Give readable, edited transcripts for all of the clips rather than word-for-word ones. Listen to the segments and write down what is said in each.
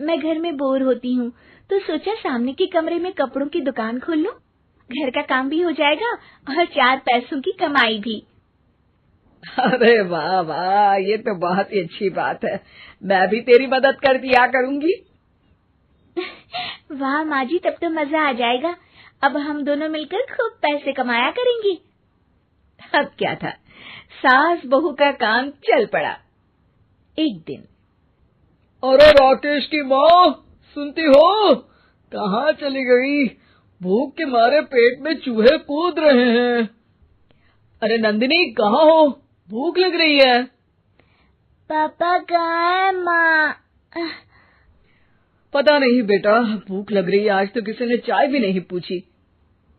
मैं घर में बोर होती हूँ तो सोचा सामने के कमरे में कपड़ों की दुकान खोल लूं। घर का काम भी हो जाएगा और 4 पैसों की कमाई भी। अरे वाह वाह, ये तो बहुत ही अच्छी बात है। मैं भी तेरी मदद कर दिया करूंगी। वाह माँ जी, तब तो मजा आ जाएगा। अब हम दोनों मिलकर खूब पैसे कमाया करेंगे। अब क्या था, सास बहू का काम चल पड़ा। एक दिन, अरे राकेश की माँ, सुनती हो? कहाँ चली गई? भूख के मारे पेट में चूहे कूद रहे हैं। अरे नंदिनी, कहाँ हो? भूख लग रही है। पापा कहाँ है माँ? पता नहीं बेटा, भूख लग रही है। आज तो किसी ने चाय भी नहीं पूछी।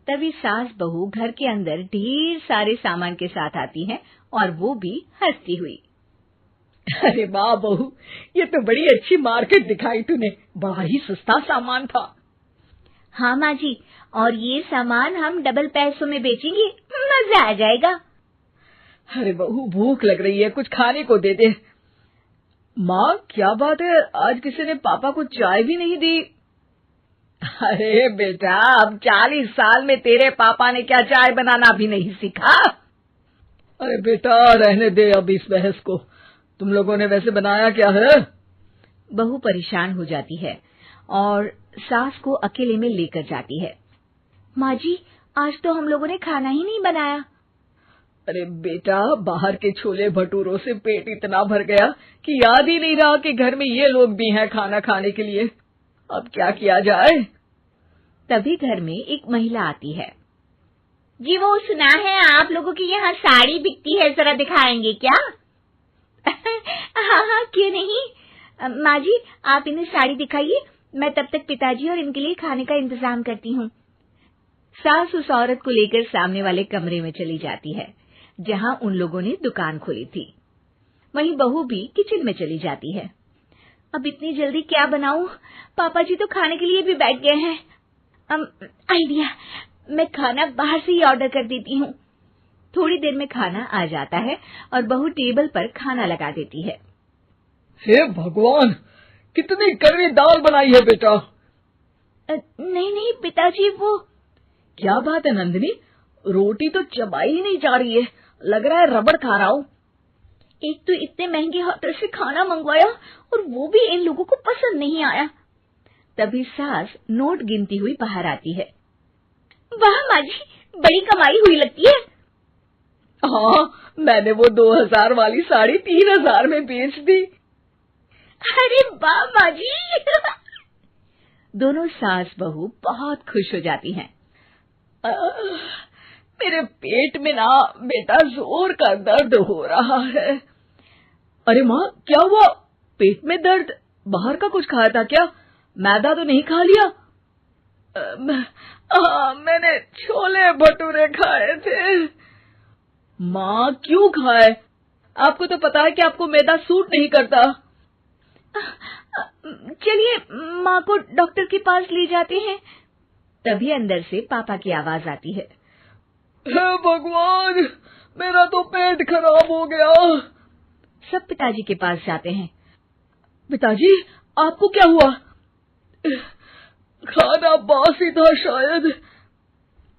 तभी सास बहू घर के अंदर ढेर सारे सामान के साथ आती हैं और वो भी हंसती हुई। अरे वाह बहू, ये तो बड़ी अच्छी मार्केट दिखाई तूने। बड़ा ही सस्ता सामान था। हाँ माँ जी, और ये सामान हम डबल पैसों में बेचेंगे, मजा आ जाएगा। अरे बहू, भूख लग रही है, कुछ खाने को दे दे। माँ, क्या बात है, आज किसी ने पापा को चाय भी नहीं दी? अरे बेटा, अब 40 साल में तेरे पापा ने क्या चाय बनाना भी नहीं सीखा? अरे बेटा, रहने दे अब इस बहस को। तुम लोगों ने वैसे बनाया क्या है? बहू परेशान हो जाती है और सास को अकेले में लेकर जाती है। माँ जी, आज तो हम लोगों ने खाना ही नहीं बनाया। अरे बेटा, बाहर के छोले भटूरों से पेट इतना भर गया कि याद ही नहीं रहा कि घर में ये लोग भी हैं खाना खाने के लिए। अब क्या किया जाए? तभी घर में एक महिला आती है। जी, वो सुना है आप लोगों की यहाँ साड़ी बिकती है, जरा दिखाएंगे क्या? हाँ हाँ, क्यों नहीं। माँ जी, आप इन्हें साड़ी दिखाइए, मैं तब तक पिताजी और इनके लिए खाने का इंतजाम करती हूँ। सास उस औरत को लेकर सामने वाले कमरे में चली जाती है जहाँ उन लोगों ने दुकान खोली थी। वहीं बहू भी किचन में चली जाती है। अब इतनी जल्दी क्या बनाऊं? पापा जी तो खाने के लिए भी बैठ गए हैं। आइडिया, मैं खाना बाहर से ही ऑर्डर कर देती हूँ। थोड़ी देर में खाना आ जाता है और बहू टेबल पर खाना लगा देती है। हे भगवान, कितनी कड़वी दाल बनाई है बेटा। नहीं नहीं पिताजी, वो। क्या बात है नंदिनी, रोटी तो चबाई ही नहीं जा रही है, लग रहा है रबड़ खा रहा हूँ। एक तो इतने महंगे होटल से खाना मंगवाया और वो भी इन लोगों को पसंद नहीं आया। तभी सास नोट गिनती हुई बाहर आती है। वाह माँ जी, बड़ी कमाई हुई लगती है। हाँ, मैंने वो 2000 वाली साड़ी 3000 में बेच दी। अरे वाह माँ जी। दोनों सास बहू बहुत खुश हो जाती हैं। मेरे पेट में ना बेटा जोर का दर्द हो रहा है। अरे माँ, क्या हुआ? पेट में दर्द? बाहर का कुछ खाया था क्या? मैदा तो नहीं खा लिया? मैंने छोले भटूरे खाए थे। माँ, क्यों खाए? आपको तो पता है कि आपको मैदा सूट नहीं करता। चलिए माँ को डॉक्टर के पास ले जाते हैं। तभी अंदर से पापा की आवाज आती है। हे भगवान, मेरा तो पेट खराब हो गया। सब पिताजी के पास जाते हैं। पिताजी, आपको क्या हुआ? खाना बासी था शायद।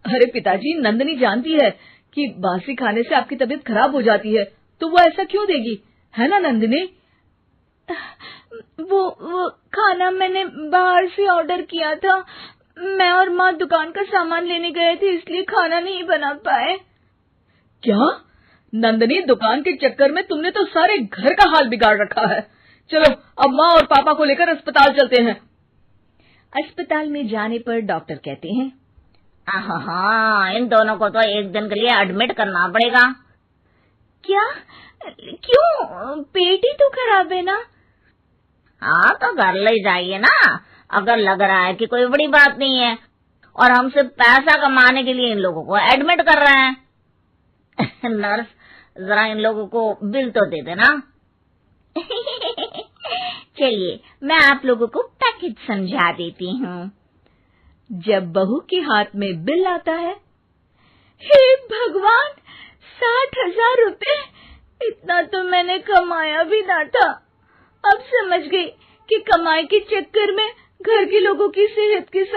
अरे पिताजी, नंदिनी जानती है कि बासी खाने से आपकी तबीयत खराब हो जाती है, तो वो ऐसा क्यों देगी, है ना नंदिनी? वो खाना मैंने बाहर से ऑर्डर किया था। मैं और माँ दुकान का सामान लेने गए थे, इसलिए खाना नहीं बना पाए। क्या नंदिनी, दुकान के चक्कर में तुमने तो सारे घर का हाल बिगाड़ रखा है। चलो अब माँ और पापा को लेकर अस्पताल चलते हैं। अस्पताल में जाने पर डॉक्टर कहते हैं, हाँ, इन दोनों को तो एक दिन के लिए एडमिट करना पड़ेगा। क्या? क्यों? पेट ही तो खराब है ना। हाँ, तो घर ले जाइए ना, अगर लग रहा है कि कोई बड़ी बात नहीं है और हम सिर्फ पैसा कमाने के लिए इन लोगों को एडमिट कर रहे हैं। नर्स, जरा इन लोगों को बिल तो दे देना। चलिए, मैं आप लोगों को पैकेज समझा देती हूँ। जब बहू के हाथ में बिल आता है, हे भगवान, 60,000 रुपए! इतना तो मैंने कमाया भी ना था। अब समझ गई कि कमाई के चक्कर में घर के लोगों की सेहत के साथ